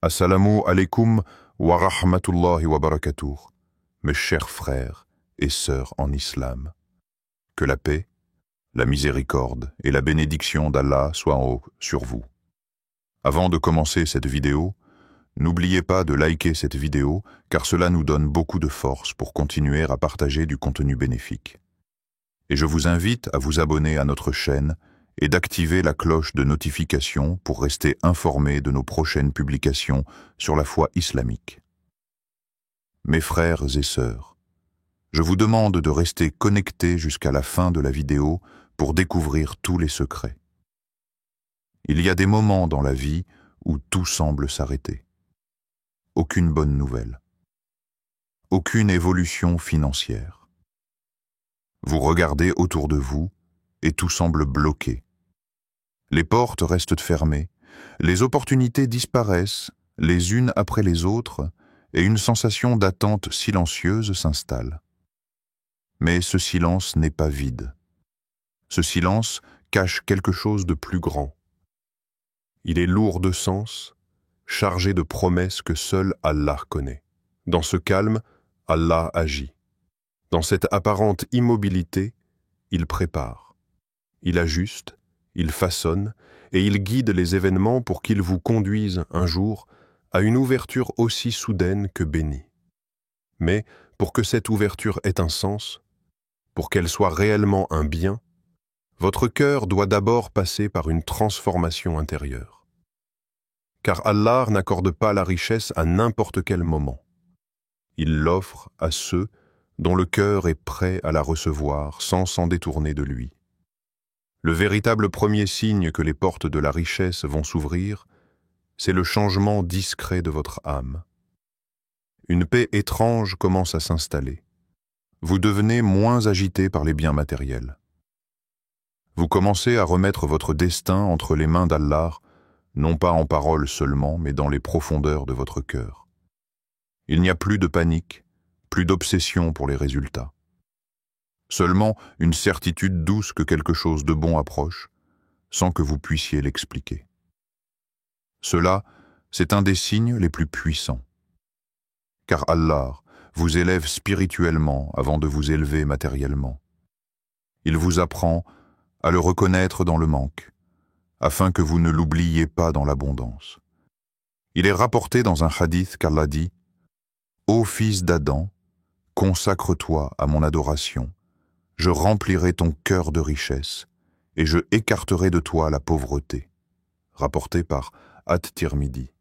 Assalamu alaikum wa rahmatullahi wa barakatuh, mes chers frères et sœurs en islam. Que la paix, la miséricorde et la bénédiction d'Allah soient en haut sur vous. Avant de commencer cette vidéo, n'oubliez pas de liker cette vidéo car cela nous donne beaucoup de force pour continuer à partager du contenu bénéfique. Et je vous invite à vous abonner à notre chaîne et d'activer la cloche de notification pour rester informé de nos prochaines publications sur la foi islamique. Mes frères et sœurs, je vous demande de rester connectés jusqu'à la fin de la vidéo pour découvrir tous les secrets. Il y a des moments dans la vie où tout semble s'arrêter. Aucune bonne nouvelle. Aucune évolution financière. Vous regardez autour de vous et tout semble bloqué. Les portes restent fermées, les opportunités disparaissent les unes après les autres et une sensation d'attente silencieuse s'installe. Mais ce silence n'est pas vide. Ce silence cache quelque chose de plus grand. Il est lourd de sens, chargé de promesses que seul Allah connaît. Dans ce calme, Allah agit. Dans cette apparente immobilité, il prépare. Il ajuste, il façonne et il guide les événements pour qu'ils vous conduisent un jour à une ouverture aussi soudaine que bénie. Mais pour que cette ouverture ait un sens, pour qu'elle soit réellement un bien, votre cœur doit d'abord passer par une transformation intérieure. Car Allah n'accorde pas la richesse à n'importe quel moment. Il l'offre à ceux dont le cœur est prêt à la recevoir sans s'en détourner de lui. Le véritable premier signe que les portes de la richesse vont s'ouvrir, c'est le changement discret de votre âme. Une paix étrange commence à s'installer. Vous devenez moins agité par les biens matériels. Vous commencez à remettre votre destin entre les mains d'Allah, non pas en parole seulement, mais dans les profondeurs de votre cœur. Il n'y a plus de panique, plus d'obsession pour les résultats. Seulement une certitude douce que quelque chose de bon approche, sans que vous puissiez l'expliquer. Cela, c'est un des signes les plus puissants. Car Allah vous élève spirituellement avant de vous élever matériellement. Il vous apprend à le reconnaître dans le manque, afin que vous ne l'oubliez pas dans l'abondance. Il est rapporté dans un hadith qu'Allah dit « Ô fils d'Adam, consacre-toi à mon adoration, je remplirai ton cœur de richesse, et je écarterai de toi la pauvreté. » Rapporté par At-Tirmidhi.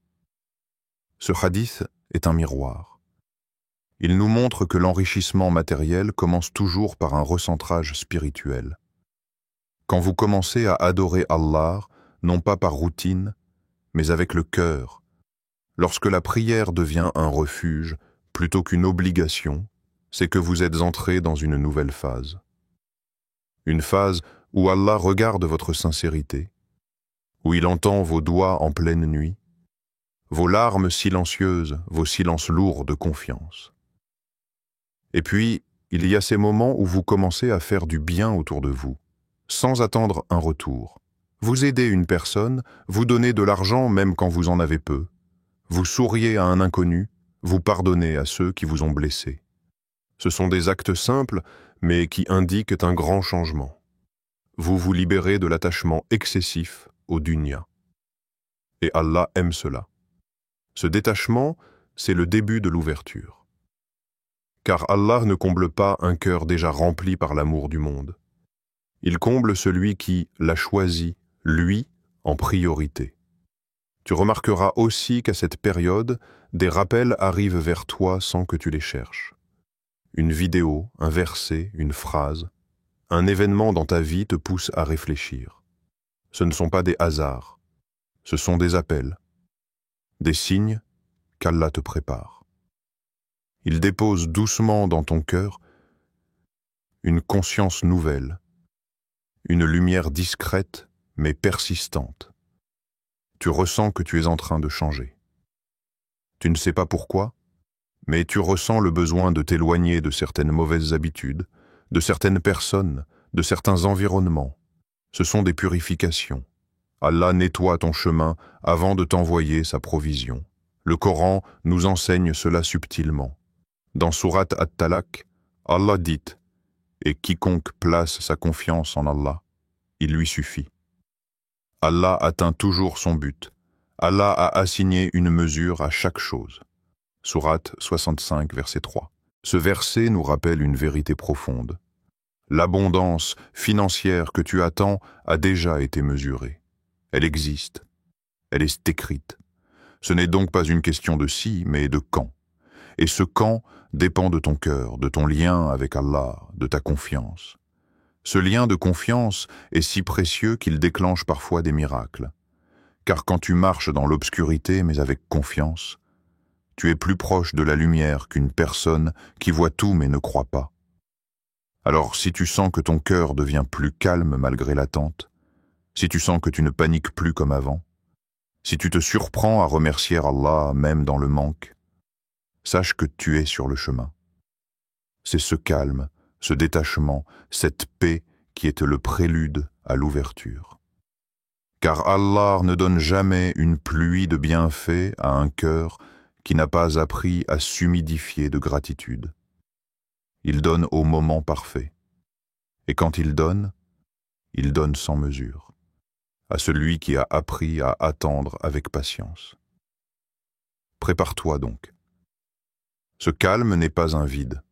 Ce hadith est un miroir. Il nous montre que l'enrichissement matériel commence toujours par un recentrage spirituel. Quand vous commencez à adorer Allah, non pas par routine, mais avec le cœur, lorsque la prière devient un refuge plutôt qu'une obligation, c'est que vous êtes entré dans une nouvelle phase. Une phase où Allah regarde votre sincérité, où il entend vos doigts en pleine nuit, vos larmes silencieuses, vos silences lourds de confiance. Et puis, il y a ces moments où vous commencez à faire du bien autour de vous, sans attendre un retour. Vous aidez une personne, vous donnez de l'argent même quand vous en avez peu, vous souriez à un inconnu, vous pardonnez à ceux qui vous ont blessé. Ce sont des actes simples, mais qui indiquent un grand changement. Vous vous libérez de l'attachement excessif au dunya. Et Allah aime cela. Ce détachement, c'est le début de l'ouverture. Car Allah ne comble pas un cœur déjà rempli par l'amour du monde. Il comble celui qui l'a choisi, lui, en priorité. Tu remarqueras aussi qu'à cette période, des rappels arrivent vers toi sans que tu les cherches. Une vidéo, un verset, une phrase, un événement dans ta vie te pousse à réfléchir. Ce ne sont pas des hasards, ce sont des appels, des signes qu'Allah te prépare. Il dépose doucement dans ton cœur une conscience nouvelle, une lumière discrète mais persistante. Tu ressens que tu es en train de changer. Tu ne sais pas pourquoi, mais tu ressens le besoin de t'éloigner de certaines mauvaises habitudes, de certaines personnes, de certains environnements. Ce sont des purifications. Allah nettoie ton chemin avant de t'envoyer sa provision. Le Coran nous enseigne cela subtilement. Dans Sourate At-Talaq, Allah dit « Et quiconque place sa confiance en Allah, il lui suffit. » Allah atteint toujours son but. Allah a assigné une mesure à chaque chose. Sourate 65, verset 3. Ce verset nous rappelle une vérité profonde. L'abondance financière que tu attends a déjà été mesurée. Elle existe. Elle est écrite. Ce n'est donc pas une question de si, mais de quand. Et ce quand dépend de ton cœur, de ton lien avec Allah, de ta confiance. Ce lien de confiance est si précieux qu'il déclenche parfois des miracles. Car quand tu marches dans l'obscurité mais avec confiance, tu es plus proche de la lumière qu'une personne qui voit tout mais ne croit pas. Alors si tu sens que ton cœur devient plus calme malgré l'attente, si tu sens que tu ne paniques plus comme avant, si tu te surprends à remercier Allah même dans le manque, sache que tu es sur le chemin. C'est ce calme, ce détachement, cette paix qui est le prélude à l'ouverture. Car Allah ne donne jamais une pluie de bienfaits à un cœur qui n'a pas appris à s'humidifier de gratitude. Il donne au moment parfait. Et quand il donne sans mesure, à celui qui a appris à attendre avec patience. Prépare-toi donc. Ce calme n'est pas un vide,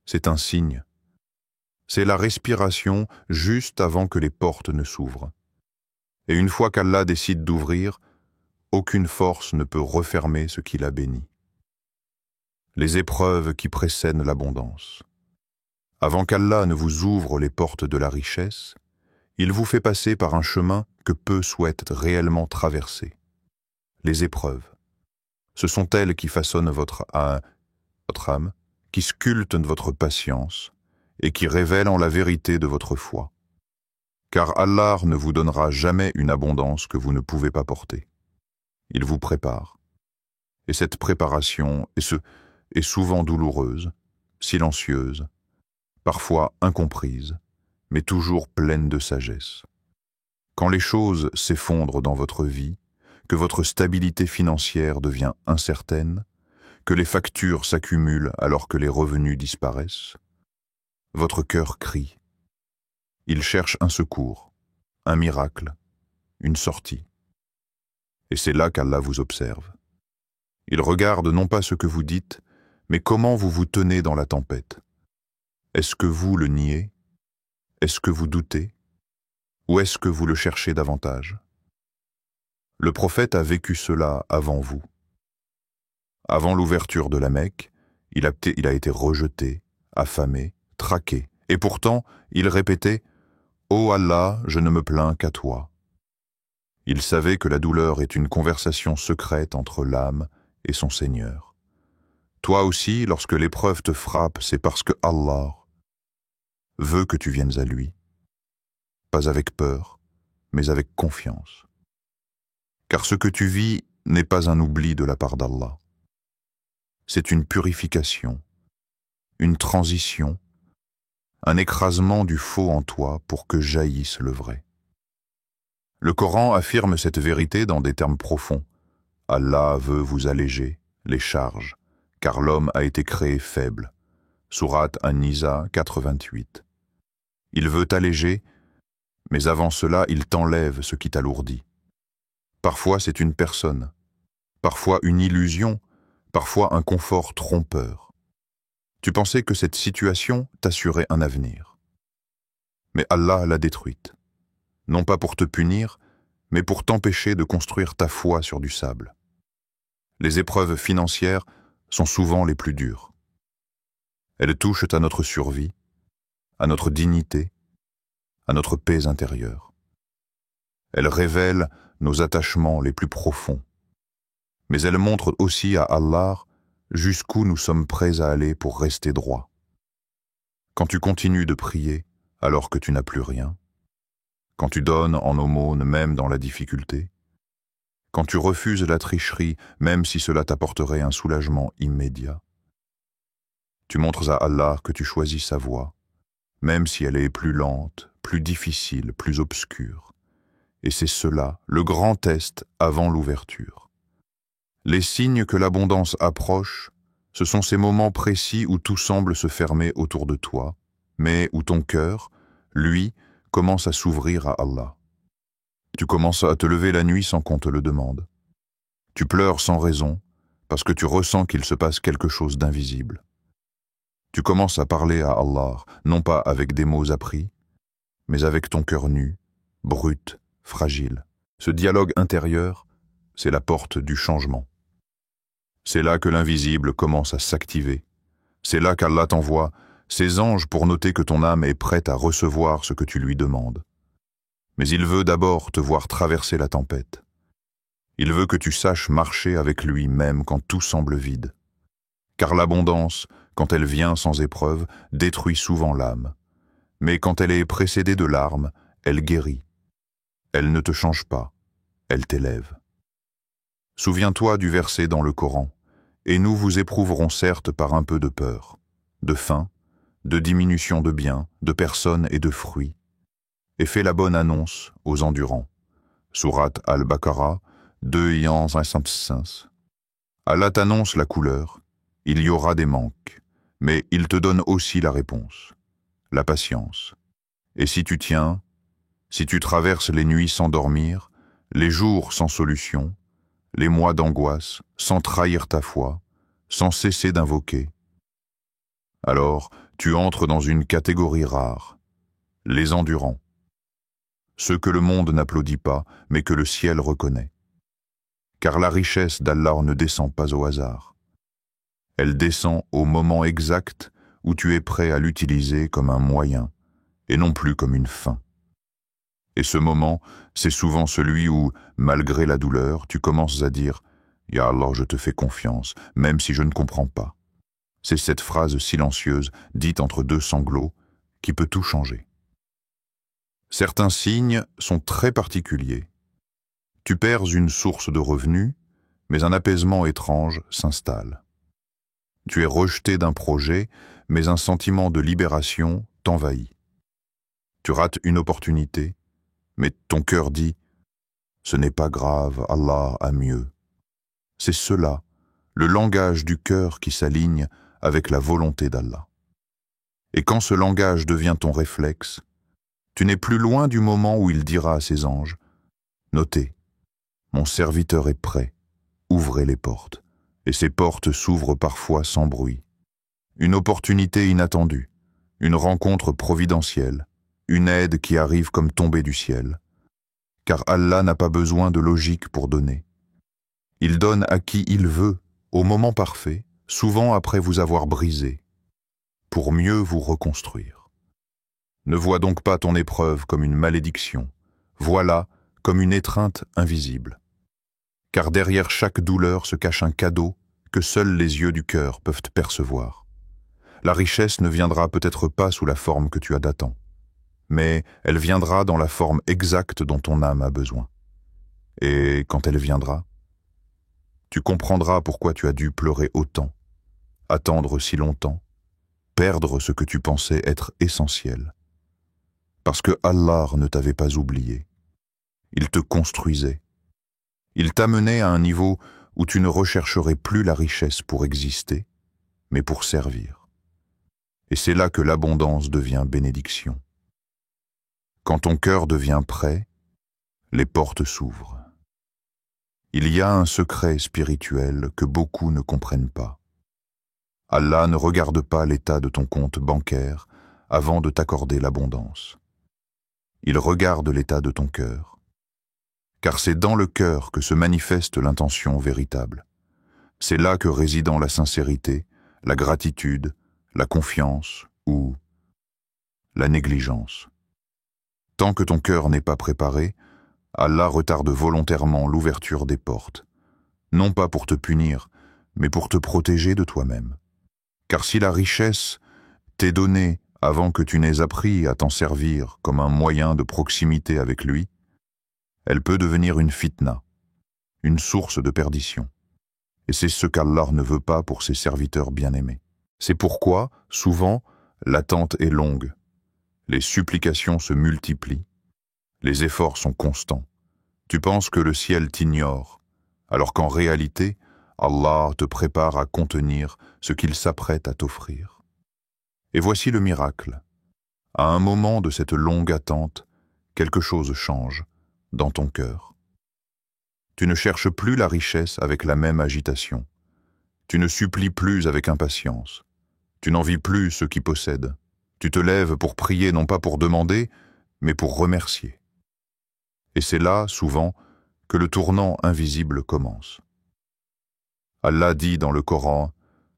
c'est un signe. C'est la respiration juste avant que les portes ne s'ouvrent. Et une fois qu'Allah décide d'ouvrir, aucune force ne peut refermer ce qu'il a béni. Les épreuves qui précèdent l'abondance. Avant qu'Allah ne vous ouvre les portes de la richesse, il vous fait passer par un chemin que peu souhaitent réellement traverser. Les épreuves. Ce sont elles qui façonnent votre âme, qui sculptent votre patience et qui révèlent en la vérité de votre foi. Car Allah ne vous donnera jamais une abondance que vous ne pouvez pas porter. Il vous prépare. Et cette préparation est souvent douloureuse, silencieuse, parfois incomprise, mais toujours pleine de sagesse. Quand les choses s'effondrent dans votre vie, que votre stabilité financière devient incertaine, que les factures s'accumulent alors que les revenus disparaissent, votre cœur crie. Il cherche un secours, un miracle, une sortie. Et c'est là qu'Allah vous observe. Il regarde non pas ce que vous dites, mais comment vous vous tenez dans la tempête. Est-ce que vous le niez? Est-ce que vous doutez? Ou est-ce que vous le cherchez davantage? Le prophète a vécu cela avant vous. Avant l'ouverture de la Mecque, il a été rejeté, affamé, traqué. Et pourtant, il répétait « Ô Allah, je ne me plains qu'à toi ». Il savait que la douleur est une conversation secrète entre l'âme et son Seigneur. Toi aussi, lorsque l'épreuve te frappe, c'est parce que Allah veut que tu viennes à lui. Pas avec peur, mais avec confiance. Car ce que tu vis n'est pas un oubli de la part d'Allah. C'est une purification, une transition, un écrasement du faux en toi pour que jaillisse le vrai. Le Coran affirme cette vérité dans des termes profonds. Allah veut vous alléger les charges, car l'homme a été créé faible. Sourate An-Nisa 4:28. Il veut t'alléger, mais avant cela, il t'enlève ce qui t'alourdit. Parfois c'est une personne, parfois une illusion, parfois un confort trompeur. Tu pensais que cette situation t'assurait un avenir. Mais Allah l'a détruite, non pas pour te punir, mais pour t'empêcher de construire ta foi sur du sable. Les épreuves financières sont souvent les plus dures. Elles touchent à notre survie, à notre dignité, à notre paix intérieure. Elles révèlent nos attachements les plus profonds. Mais elles montrent aussi à Allah jusqu'où nous sommes prêts à aller pour rester droit. Quand tu continues de prier alors que tu n'as plus rien, quand tu donnes en aumône même dans la difficulté, quand tu refuses la tricherie même si cela t'apporterait un soulagement immédiat, tu montres à Allah que tu choisis sa voie, même si elle est plus lente, plus difficile, plus obscure. Et c'est cela, le grand test avant l'ouverture. Les signes que l'abondance approche, ce sont ces moments précis où tout semble se fermer autour de toi, mais où ton cœur, lui, commence à s'ouvrir à Allah. Tu commences à te lever la nuit sans qu'on te le demande. Tu pleures sans raison, parce que tu ressens qu'il se passe quelque chose d'invisible. Tu commences à parler à Allah, non pas avec des mots appris, mais avec ton cœur nu, brut, fragile. Ce dialogue intérieur, c'est la porte du changement. C'est là que l'invisible commence à s'activer. C'est là qu'Allah t'envoie ses anges pour noter que ton âme est prête à recevoir ce que tu lui demandes. Mais il veut d'abord te voir traverser la tempête. Il veut que tu saches marcher avec lui même quand tout semble vide. Car l'abondance, quand elle vient sans épreuve, détruit souvent l'âme. Mais quand elle est précédée de larmes, elle guérit. Elle ne te change pas, elle t'élève. Souviens-toi du verset dans le Coran. Et nous vous éprouverons certes par un peu de peur, de faim, de diminution de biens, de personnes et de fruits. Et fais la bonne annonce aux endurants. Sourate Al-Baqarah 2:165. Allah t'annonce la couleur, il y aura des manques, mais il te donne aussi la réponse, la patience. Et si tu tiens, si tu traverses les nuits sans dormir, les jours sans solution, les mois d'angoisse, sans trahir ta foi, sans cesser d'invoquer, alors tu entres dans une catégorie rare, les endurants, ceux que le monde n'applaudit pas, mais que le ciel reconnaît. Car la richesse d'Allah ne descend pas au hasard. Elle descend au moment exact où tu es prêt à l'utiliser comme un moyen, et non plus comme une fin. Et ce moment, c'est souvent celui où, malgré la douleur, tu commences à dire « Ya Allah, je te fais confiance, même si je ne comprends pas ». C'est cette phrase silencieuse, dite entre deux sanglots, qui peut tout changer. Certains signes sont très particuliers. Tu perds une source de revenus, mais un apaisement étrange s'installe. Tu es rejeté d'un projet, mais un sentiment de libération t'envahit. Tu rates une opportunité, mais ton cœur dit « Ce n'est pas grave, Allah a mieux ». C'est cela, le langage du cœur qui s'aligne avec la volonté d'Allah. Et quand ce langage devient ton réflexe, tu n'es plus loin du moment où il dira à ses anges « Notez, mon serviteur est prêt, ouvrez les portes ». Et ces portes s'ouvrent parfois sans bruit. Une opportunité inattendue, une rencontre providentielle, une aide qui arrive comme tombée du ciel. Car Allah n'a pas besoin de logique pour donner. Il donne à qui il veut, au moment parfait, souvent après vous avoir brisé, pour mieux vous reconstruire. Ne vois donc pas ton épreuve comme une malédiction, vois-la comme une étreinte invisible. Car derrière chaque douleur se cache un cadeau que seuls les yeux du cœur peuvent percevoir. La richesse ne viendra peut-être pas sous la forme que tu as d'attend, mais elle viendra dans la forme exacte dont ton âme a besoin. Et quand elle viendra, tu comprendras pourquoi tu as dû pleurer autant, attendre si longtemps, perdre ce que tu pensais être essentiel. Parce que Allah ne t'avait pas oublié. Il te construisait. Il t'amenait à un niveau où tu ne rechercherais plus la richesse pour exister, mais pour servir. Et c'est là que l'abondance devient bénédiction. Quand ton cœur devient prêt, les portes s'ouvrent. Il y a un secret spirituel que beaucoup ne comprennent pas. Allah ne regarde pas l'état de ton compte bancaire avant de t'accorder l'abondance. Il regarde l'état de ton cœur. Car c'est dans le cœur que se manifeste l'intention véritable. C'est là que résident la sincérité, la gratitude, la confiance ou la négligence. Tant que ton cœur n'est pas préparé, Allah retarde volontairement l'ouverture des portes, non pas pour te punir, mais pour te protéger de toi-même. Car si la richesse t'est donnée avant que tu n'aies appris à t'en servir comme un moyen de proximité avec lui, elle peut devenir une fitna, une source de perdition. Et c'est ce qu'Allah ne veut pas pour ses serviteurs bien-aimés. C'est pourquoi, souvent, l'attente est longue, les supplications se multiplient, les efforts sont constants. Tu penses que le ciel t'ignore, alors qu'en réalité, Allah te prépare à contenir ce qu'il s'apprête à t'offrir. Et voici le miracle. À un moment de cette longue attente, quelque chose change dans ton cœur. Tu ne cherches plus la richesse avec la même agitation. Tu ne supplies plus avec impatience. Tu n'envies plus ceux qui possèdent. Tu te lèves pour prier non pas pour demander, mais pour remercier. Et c'est là, souvent, que le tournant invisible commence. Allah dit dans le Coran,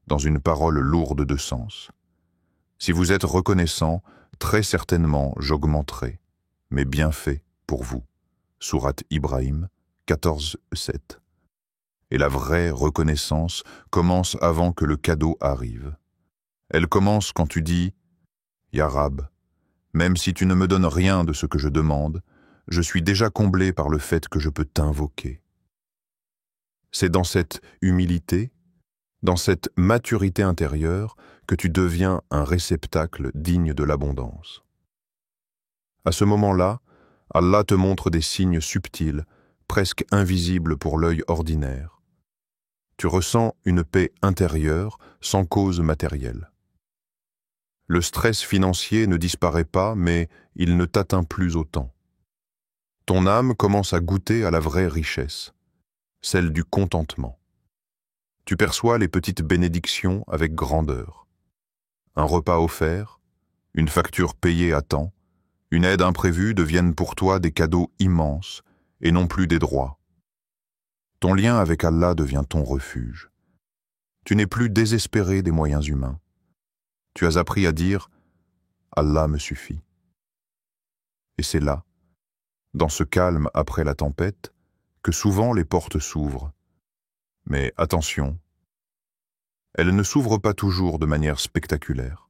dans une parole lourde de sens, « Si vous êtes reconnaissant, très certainement j'augmenterai mes bienfaits pour vous. » Sourate Ibrahim 14:7. Et la vraie reconnaissance commence avant que le cadeau arrive. Elle commence quand tu dis « Ya Rab, même si tu ne me donnes rien de ce que je demande, je suis déjà comblé par le fait que je peux t'invoquer. » C'est dans cette humilité, dans cette maturité intérieure, que tu deviens un réceptacle digne de l'abondance. À ce moment-là, Allah te montre des signes subtils, presque invisibles pour l'œil ordinaire. Tu ressens une paix intérieure sans cause matérielle. Le stress financier ne disparaît pas, mais il ne t'atteint plus autant. Ton âme commence à goûter à la vraie richesse, celle du contentement. Tu perçois les petites bénédictions avec grandeur. Un repas offert, une facture payée à temps, une aide imprévue deviennent pour toi des cadeaux immenses et non plus des droits. Ton lien avec Allah devient ton refuge. Tu n'es plus désespéré des moyens humains. Tu as appris à dire « Allah me suffit ». Et c'est là, dans ce calme après la tempête, que souvent les portes s'ouvrent. Mais attention, elles ne s'ouvrent pas toujours de manière spectaculaire.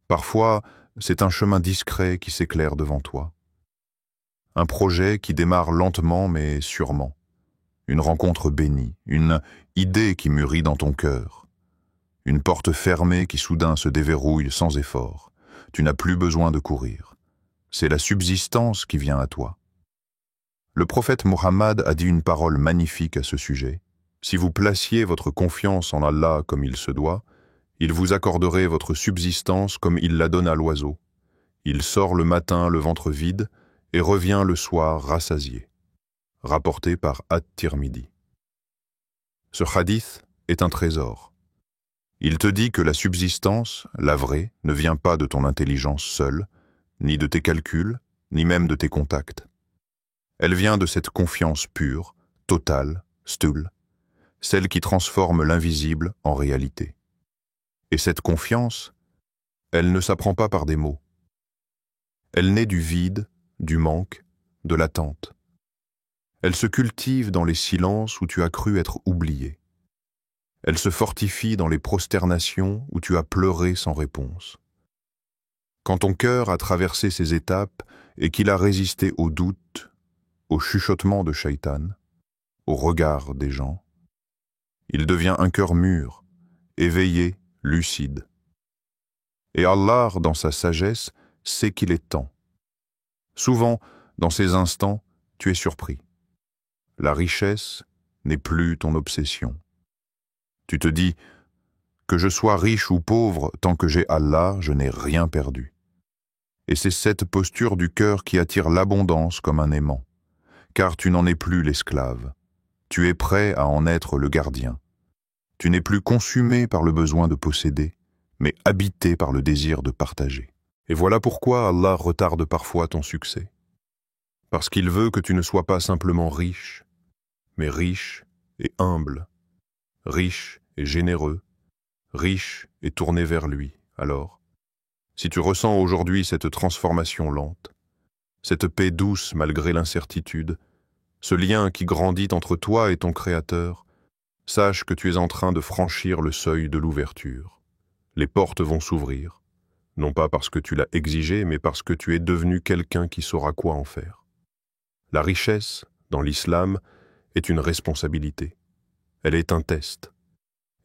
Parfois, c'est un chemin discret qui s'éclaire devant toi. Un projet qui démarre lentement mais sûrement. Une rencontre bénie, une idée qui mûrit dans ton cœur. Une porte fermée qui soudain se déverrouille sans effort. Tu n'as plus besoin de courir. C'est la subsistance qui vient à toi. Le prophète Muhammad a dit une parole magnifique à ce sujet. Si vous placiez votre confiance en Allah comme il se doit, il vous accorderait votre subsistance comme il la donne à l'oiseau. Il sort le matin le ventre vide et revient le soir rassasié. Rapporté par At-Tirmidhi. Ce hadith est un trésor. Il te dit que la subsistance, la vraie, ne vient pas de ton intelligence seule, ni de tes calculs, ni même de tes contacts. Elle vient de cette confiance pure, totale, stul, celle qui transforme l'invisible en réalité. Et cette confiance, elle ne s'apprend pas par des mots. Elle naît du vide, du manque, de l'attente. Elle se cultive dans les silences où tu as cru être oublié. Elle se fortifie dans les prosternations où tu as pleuré sans réponse. Quand ton cœur a traversé ces étapes et qu'il a résisté aux doutes, au chuchotement de Shaitan, au regard des gens, il devient un cœur mûr, éveillé, lucide. Et Allah, dans sa sagesse, sait qu'il est temps. Souvent, dans ces instants, tu es surpris. La richesse n'est plus ton obsession. Tu te dis, que je sois riche ou pauvre, tant que j'ai Allah, je n'ai rien perdu. Et c'est cette posture du cœur qui attire l'abondance comme un aimant, car tu n'en es plus l'esclave. Tu es prêt à en être le gardien. Tu n'es plus consumé par le besoin de posséder, mais habité par le désir de partager. Et voilà pourquoi Allah retarde parfois ton succès. Parce qu'il veut que tu ne sois pas simplement riche, mais riche et humble, riche et généreux, riche et tourné vers lui. Alors, si tu ressens aujourd'hui cette transformation lente, cette paix douce malgré l'incertitude, ce lien qui grandit entre toi et ton Créateur, sache que tu es en train de franchir le seuil de l'ouverture. Les portes vont s'ouvrir, non pas parce que tu l'as exigé, mais parce que tu es devenu quelqu'un qui saura quoi en faire. La richesse, dans l'islam, est une responsabilité. Elle est un test.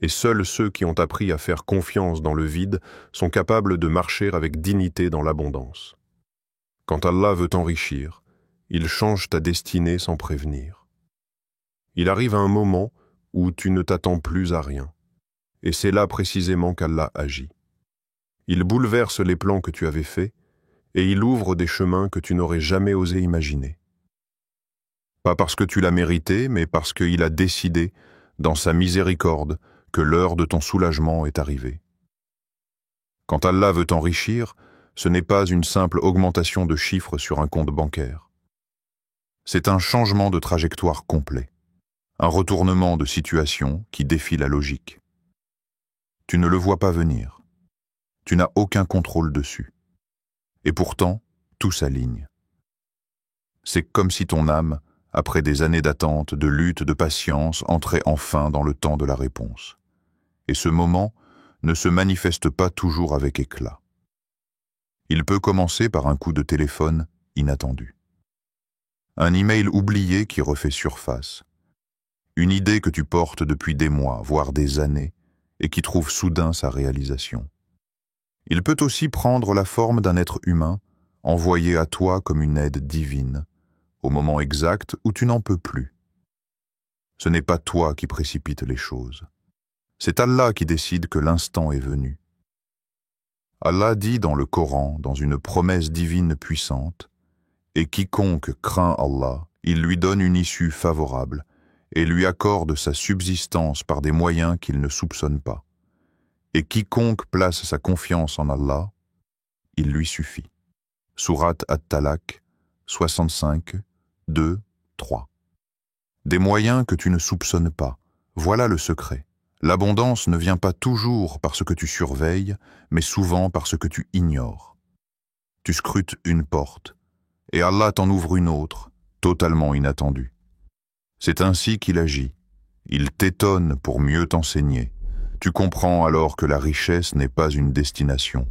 Et seuls ceux qui ont appris à faire confiance dans le vide sont capables de marcher avec dignité dans l'abondance. Quand Allah veut t'enrichir, il change ta destinée sans prévenir. Il arrive un moment où tu ne t'attends plus à rien. Et c'est là précisément qu'Allah agit. Il bouleverse les plans que tu avais faits et il ouvre des chemins que tu n'aurais jamais osé imaginer. Pas parce que tu l'as mérité, mais parce qu'il a décidé, dans sa miséricorde, que l'heure de ton soulagement est arrivée. Quand Allah veut t'enrichir, ce n'est pas une simple augmentation de chiffres sur un compte bancaire. C'est un changement de trajectoire complet, un retournement de situation qui défie la logique. Tu ne le vois pas venir. Tu n'as aucun contrôle dessus. Et pourtant, tout s'aligne. C'est comme si ton âme, après des années d'attente, de lutte, de patience, entrait enfin dans le temps de la réponse. Et ce moment ne se manifeste pas toujours avec éclat. Il peut commencer par un coup de téléphone inattendu. Un email oublié qui refait surface. Une idée que tu portes depuis des mois, voire des années, et qui trouve soudain sa réalisation. Il peut aussi prendre la forme d'un être humain, envoyé à toi comme une aide divine, au moment exact où tu n'en peux plus. Ce n'est pas toi qui précipite les choses. C'est Allah qui décide que l'instant est venu. Allah dit dans le Coran, dans une promesse divine puissante, « Et quiconque craint Allah, il lui donne une issue favorable et lui accorde sa subsistance par des moyens qu'il ne soupçonne pas. Et quiconque place sa confiance en Allah, il lui suffit. » Sourate At-Talaq, 65, 2, 3. Des moyens que tu ne soupçonnes pas, voilà le secret. L'abondance ne vient pas toujours parce que tu surveilles, mais souvent parce que tu ignores. Tu scrutes une porte, et Allah t'en ouvre une autre, totalement inattendue. C'est ainsi qu'il agit. Il t'étonne pour mieux t'enseigner. Tu comprends alors que la richesse n'est pas une destination,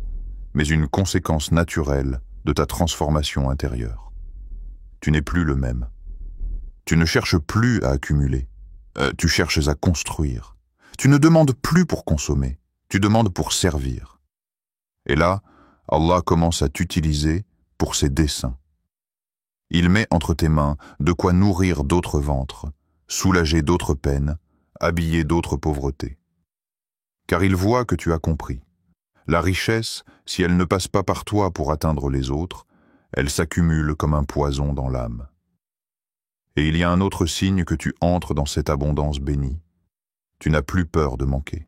mais une conséquence naturelle de ta transformation intérieure. Tu n'es plus le même. Tu ne cherches plus à accumuler, tu cherches à construire. Tu ne demandes plus pour consommer, tu demandes pour servir. Et là, Allah commence à t'utiliser pour ses desseins. Il met entre tes mains de quoi nourrir d'autres ventres, soulager d'autres peines, habiller d'autres pauvretés. Car il voit que tu as compris. La richesse, si elle ne passe pas par toi pour atteindre les autres, elle s'accumule comme un poison dans l'âme. Et il y a un autre signe que tu entres dans cette abondance bénie. Tu n'as plus peur de manquer.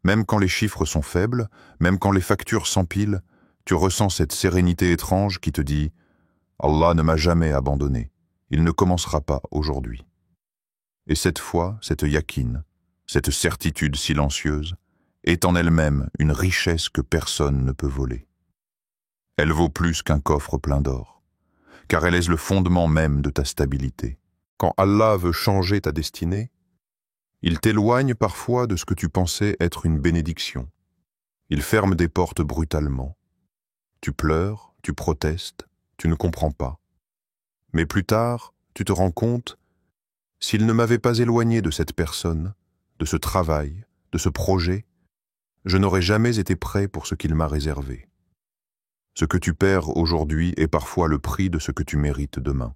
Même quand les chiffres sont faibles, même quand les factures s'empilent, tu ressens cette sérénité étrange qui te dit « Allah ne m'a jamais abandonné, il ne commencera pas aujourd'hui ». Et cette foi, cette yaqin, cette certitude silencieuse, est en elle-même une richesse que personne ne peut voler. Elle vaut plus qu'un coffre plein d'or, car elle est le fondement même de ta stabilité. Quand Allah veut changer ta destinée, il t'éloigne parfois de ce que tu pensais être une bénédiction. Il ferme des portes brutalement. Tu pleures, tu protestes, tu ne comprends pas. Mais plus tard, tu te rends compte, s'il ne m'avait pas éloigné de cette personne, de ce travail, de ce projet, je n'aurais jamais été prêt pour ce qu'il m'a réservé. Ce que tu perds aujourd'hui est parfois le prix de ce que tu mérites demain.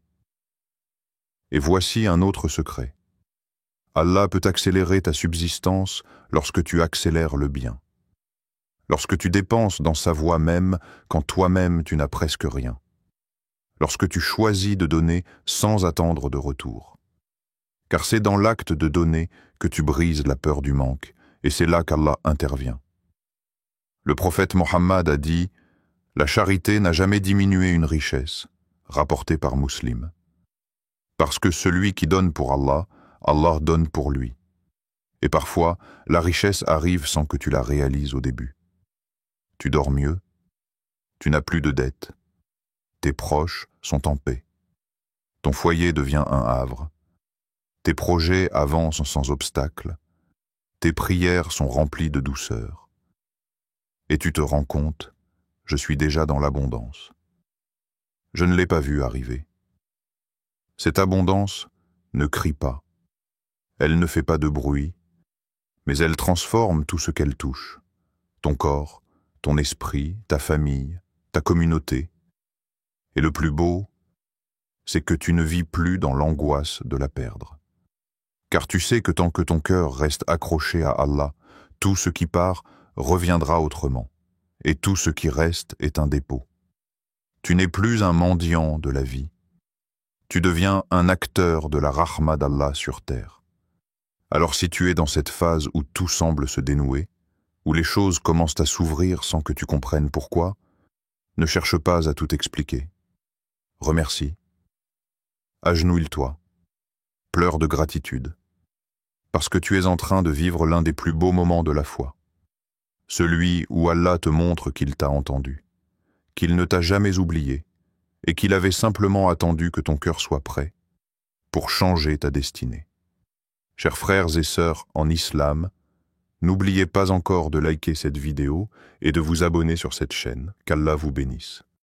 Et voici un autre secret. Allah peut accélérer ta subsistance lorsque tu accélères le bien. Lorsque tu dépenses dans sa voie même quand toi-même tu n'as presque rien. Lorsque tu choisis de donner sans attendre de retour. Car c'est dans l'acte de donner que tu brises la peur du manque, et c'est là qu'Allah intervient. Le prophète Mohammed a dit « La charité n'a jamais diminué une richesse », rapporté par Muslim. Parce que celui qui donne pour Allah, Allah donne pour lui. Et parfois, la richesse arrive sans que tu la réalises au début. Tu dors mieux, tu n'as plus de dettes, tes proches sont en paix, ton foyer devient un havre, tes projets avancent sans obstacle, tes prières sont remplies de douceur. Et tu te rends compte, je suis déjà dans l'abondance. Je ne l'ai pas vu arriver. Cette abondance ne crie pas. Elle ne fait pas de bruit, mais elle transforme tout ce qu'elle touche. Ton corps, ton esprit, ta famille, ta communauté. Et le plus beau, c'est que tu ne vis plus dans l'angoisse de la perdre. car tu sais que tant que ton cœur reste accroché à Allah, tout ce qui part reviendra autrement, et tout ce qui reste est un dépôt. Tu n'es plus un mendiant de la vie, tu deviens un acteur de la rahma d'Allah sur terre. Alors si tu es dans cette phase où tout semble se dénouer, où les choses commencent à s'ouvrir sans que tu comprennes pourquoi, ne cherche pas à tout expliquer. Remercie. Agenouille-toi. Pleure de gratitude. Parce que tu es en train de vivre l'un des plus beaux moments de la foi. Celui où Allah te montre qu'il t'a entendu, qu'il ne t'a jamais oublié, et qu'il avait simplement attendu que ton cœur soit prêt pour changer ta destinée. Chers frères et sœurs en islam, n'oubliez pas encore de liker cette vidéo et de vous abonner sur cette chaîne. Qu'Allah vous bénisse.